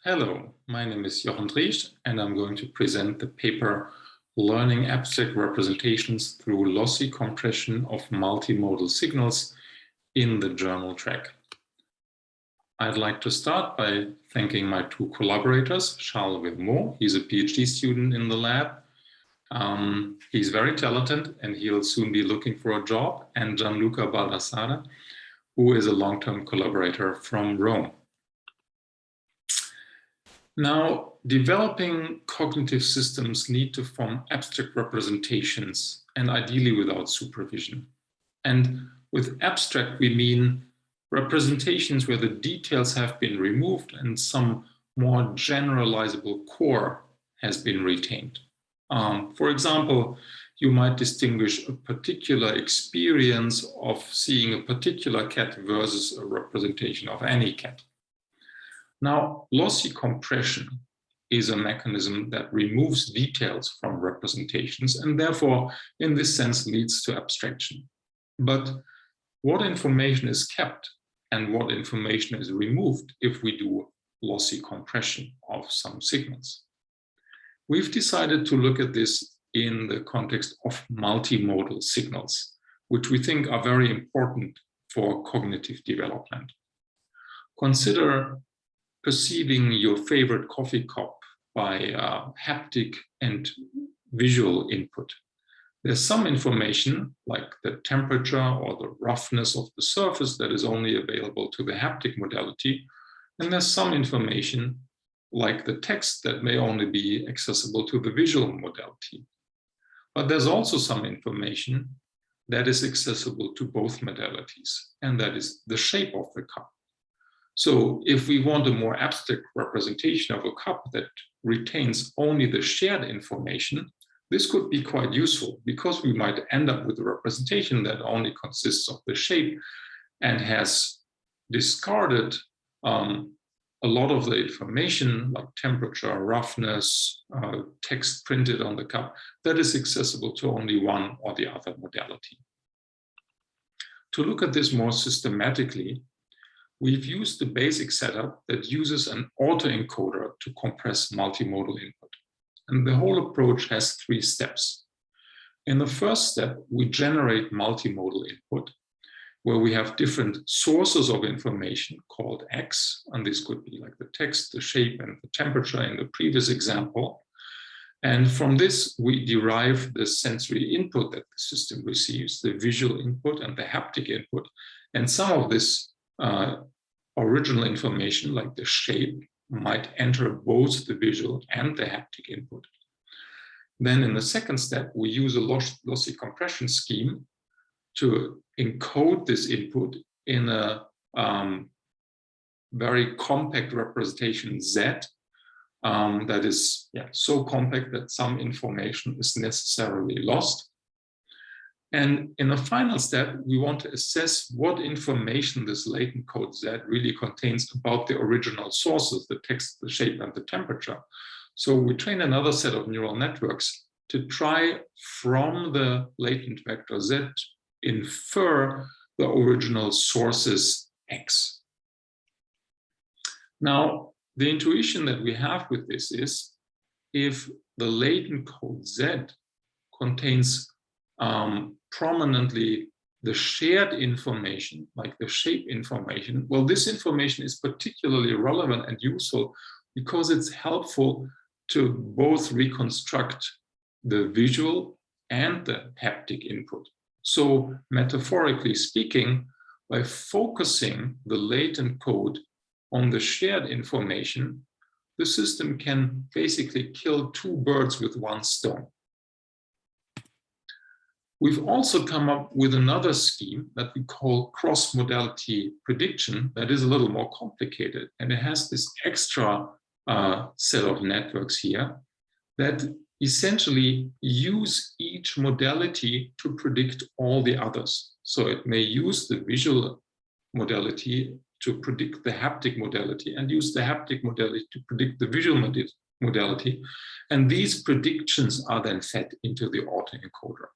Hello, my name is JournalTrack3 and I'm going to present the paper Learning Abstract Representations Through Lossy Compression of Multimodal Signals in the JournalTrack. I'd like to start by thanking my two collaborators, Charles Villemot, he's a PhD student in the lab. He's very talented and he'll soon be looking for a job, and Gianluca Baldassare, who is a long-term collaborator from Rome. Now, developing cognitive systems need to form abstract representations, and ideally without supervision. And with abstract, we mean representations where the details have been removed and some more generalizable core has been retained. For example, you might distinguish a particular experience of seeing a particular cat versus a representation of any cat. Now, lossy compression is a mechanism that removes details from representations and therefore, in this sense, leads to abstraction. But what information is kept and what information is removed if we do lossy compression of some signals? We've decided to look at this in the context of multimodal signals, which we think are very important for cognitive development. Consider perceiving your favorite coffee cup by haptic and visual input. There's some information like the temperature or the roughness of the surface that is only available to the haptic modality. And there's some information like the text that may only be accessible to the visual modality. But there's also some information that is accessible to both modalities, and that is the shape of the cup. So if we want a more abstract representation of a cup that retains only the shared information, this could be quite useful because we might end up with a representation that only consists of the shape and has discarded a lot of the information like temperature, roughness, text printed on the cup that is accessible to only one or the other modality. To look at this more systematically, we've used the basic setup that uses an autoencoder to compress multimodal input. And the whole approach has 3 steps. In the first step, we generate multimodal input, where we have different sources of information called X, and this could be like the text, the shape, and the temperature in the previous example. And from this, we derive the sensory input that the system receives, the visual input and the haptic input. And some of this original information, like the shape, might enter both the visual and the haptic input. Then in the second step, we use a lossy compression scheme to encode this input in a very compact representation Z that is so compact that some information is necessarily lost. And in the final step, we want to assess what information this latent code Z really contains about the original sources, the text, the shape, and the temperature. So we train another set of neural networks to try from the latent vector Z infer the original sources X. Now, the intuition that we have with this is if the latent code Z contains prominently the shared information, like the shape information, well, this information is particularly relevant and useful because it's helpful to both reconstruct the visual and the haptic input. So metaphorically speaking, by focusing the latent code on the shared information, the system can basically kill 2 birds with 1 stone. We've also come up with another scheme that we call cross-modality prediction that is a little more complicated. And it has this extra set of networks here that essentially use each modality to predict all the others. So it may use the visual modality to predict the haptic modality and use the haptic modality to predict the visual modality. And these predictions are then fed into the autoencoder.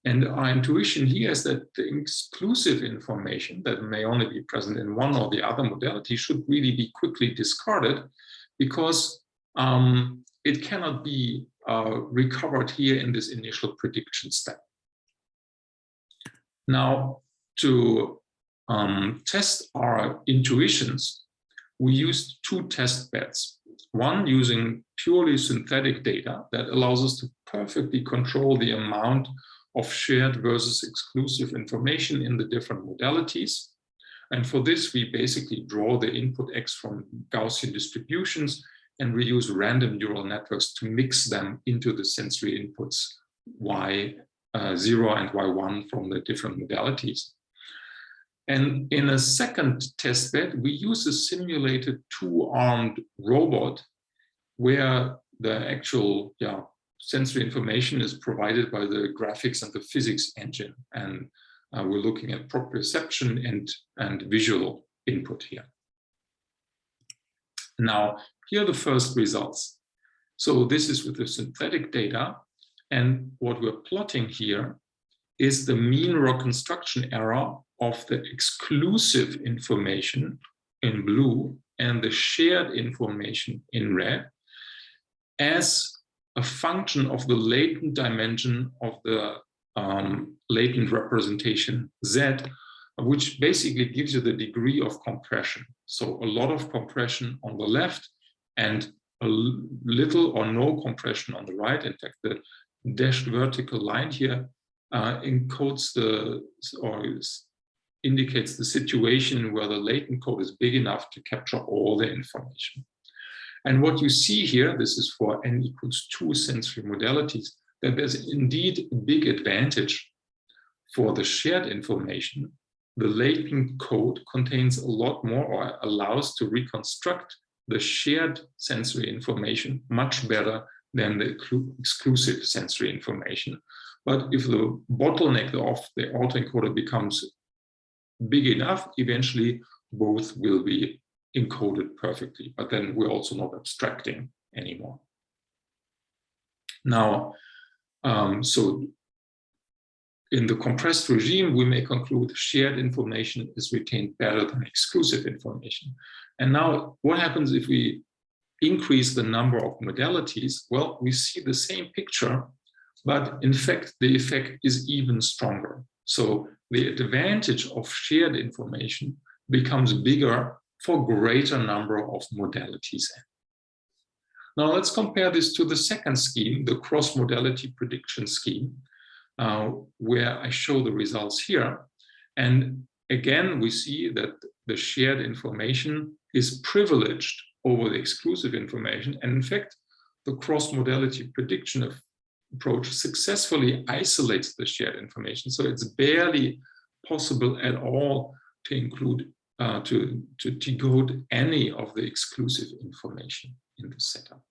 And our intuition here is that the exclusive information that may only be present in one or the other modality should really be quickly discarded, because it cannot be recovered here in this initial prediction step. Now, to test our intuitions, we used two test beds. One using purely synthetic data that allows us to perfectly control the amount of shared versus exclusive information in the different modalities. And for this, we basically draw the input X from Gaussian distributions, and we use random neural networks to mix them into the sensory inputs Y0 and Y1 from the different modalities. And in a second test bed, we use a simulated two-armed robot where the actual sensory information is provided by the graphics and the physics engine. And we're looking at proprioception and visual input here. Now, here are the first results. So this is with the synthetic data. And what we're plotting here is the mean reconstruction error of the exclusive information in blue and the shared information in red as a function of the latent dimension of the latent representation Z, which basically gives you the degree of compression. So a lot of compression on the left and a little or no compression on the right. In fact, the dashed vertical line here encodes indicates the situation where the latent code is big enough to capture all the information. And what you see here, this is for n equals 2 sensory modalities, that there's indeed a big advantage for the shared information. The latent code contains a lot more, or allows to reconstruct the shared sensory information much better than the exclusive sensory information. But if the bottleneck of the autoencoder becomes big enough, eventually both will be encoded perfectly, but then we're also not abstracting anymore. Now, so in the compressed regime, we may conclude shared information is retained better than exclusive information. And now what happens if we increase the number of modalities? Well, we see the same picture, but in fact, the effect is even stronger. So the advantage of shared information becomes bigger for greater number of modalities. Now let's compare this to the second scheme, the cross-modality prediction scheme, where I show the results here. And again, we see that the shared information is privileged over the exclusive information. And in fact, the cross-modality prediction approach successfully isolates the shared information. So it's barely possible at all to include, to decode any of the exclusive information in the setup.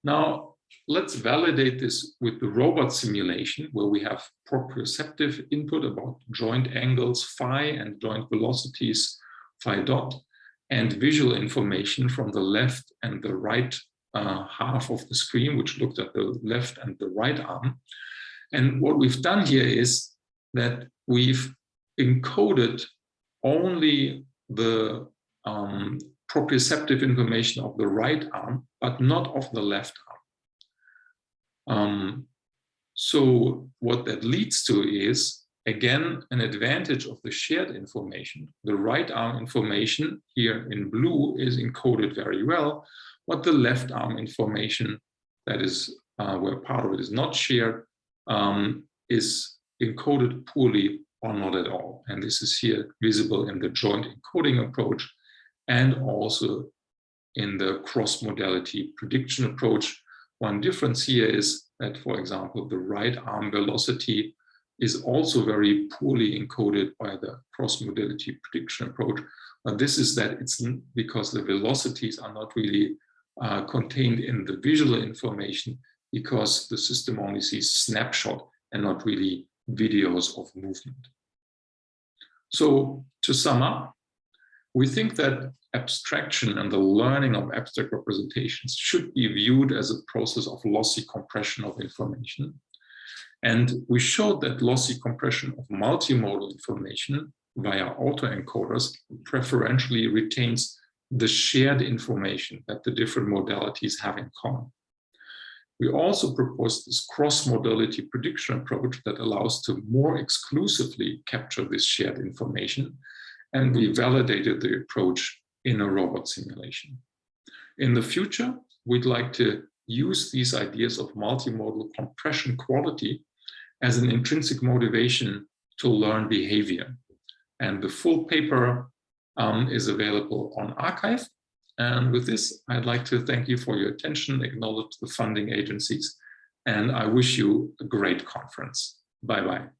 Now, let's validate this with the robot simulation, where we have proprioceptive input about joint angles phi and joint velocities phi dot, and visual information from the left and the right half of the screen, which looked at the left and the right arm. And what we've done here is that we've encoded only the proprioceptive information of the right arm, but not of the left arm. So what that leads to is, again, an advantage of the shared information. The right arm information here in blue is encoded very well, but the left arm information, that is where part of it is not shared, is encoded poorly or not at all. And this is here visible in the joint encoding approach and also in the cross-modality prediction approach. One difference here is that, for example, the right arm velocity is also very poorly encoded by the cross-modality prediction approach. But this is that it's because the velocities are not really contained in the visual information, because the system only sees snapshot and not really videos of movement. So to sum up, we think that abstraction and the learning of abstract representations should be viewed as a process of lossy compression of information. And we showed that lossy compression of multimodal information via autoencoders preferentially retains the shared information that the different modalities have in common. We also proposed this cross-modality prediction approach that allows to more exclusively capture this shared information, and we validated the approach in a robot simulation. In the future, we'd like to use these ideas of multimodal compression quality as an intrinsic motivation to learn behavior. And the full paper is available on arXiv. And with this, I'd like to thank you for your attention, acknowledge the funding agencies, and I wish you a great conference. Bye-bye.